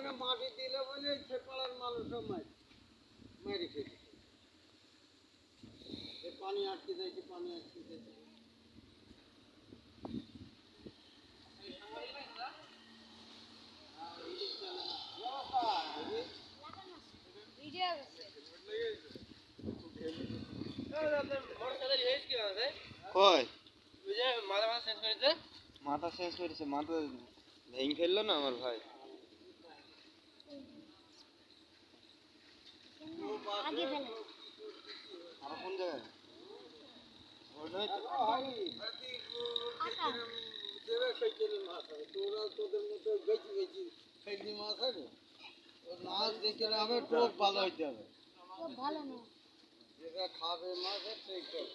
ওখানে মাটি দিলে বলে সে পাড়ার মানুষও মারি খেয়েছে। পানি আটকে যাইছে, পানি আটকে যাইছে। মাথা শেষ করেছে, মাথা ভেঙে ফেললো না আমার ভাই। কোন জায়গায় তোদের মতো বেশি বেশি ফেললি মাছ আছে, মাছ দেখে হবে টোপ ভালো হইতে হবে, যেটা খাবে মাছ সেই টোপ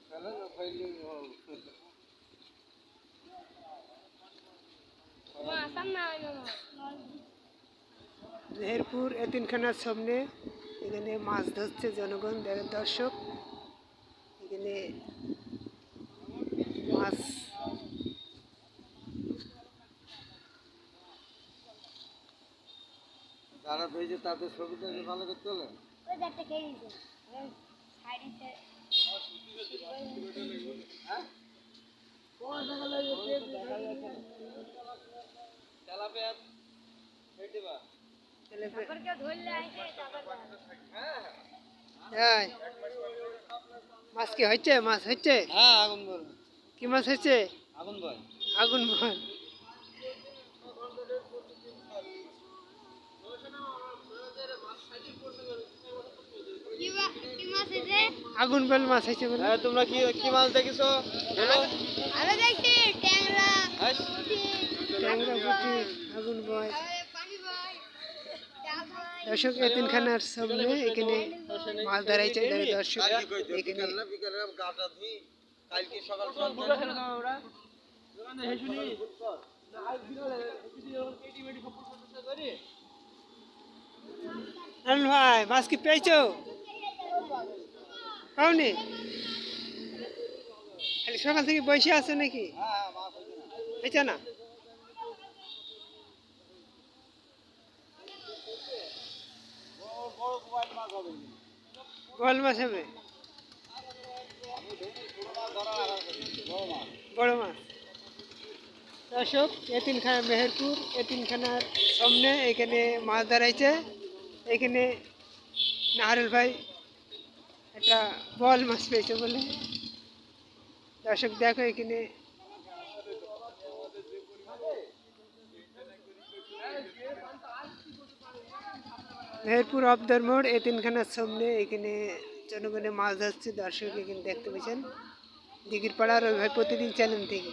ফেলে না, ফেললি মেহেরপুর এতিমখানার সামনে এখানে মাছ ধরছে জনগণ, দর্শক এখানে মাছ যারা পেয়েছে তাদের ছবিটা ভালো করে তোলে। মাছ কি হচ্ছে? মাছ হচ্ছে? হ্যাঁ, আগুন বল। কি মাছ হচ্ছে? আগুন বল। আগুন বল। আগুন বল মাছ হয়েছে বলে। তোমরা কি কি মাছ দেখেছো? আমি দেখছি ট্যাংরা, ট্যাংরা, পুঁটি, আগুন বল। দর্শক এতিমখানার সামনে এখানে মাছ ধরাইছে দর্শক। এখানে কালকে সকাল ভাই মাছ কি পেয়েছো? পাওনি? খালি সকাল থেকে বসে আছে নাকি? পেয়েছো না? বল মাছ হবে, বড় মাছ। দর্শক এতিমখানা মেহেরপুর এতিমখানার সামনে এখানে মাছ ধরাইছে। এখানে নাহারুল ভাই একটা বল মাছ পেয়েছে বলে। দর্শক দেখো এখানে মেহেরপুর অবদার মোড় এতিমখানার সামনে এখানে জনগণে মাছ ধরছে। দর্শক এখানে দেখতে পেয়েছেন দিঘির পাড়ার ওই ভাই প্রতিদিন চ্যানেল থেকে।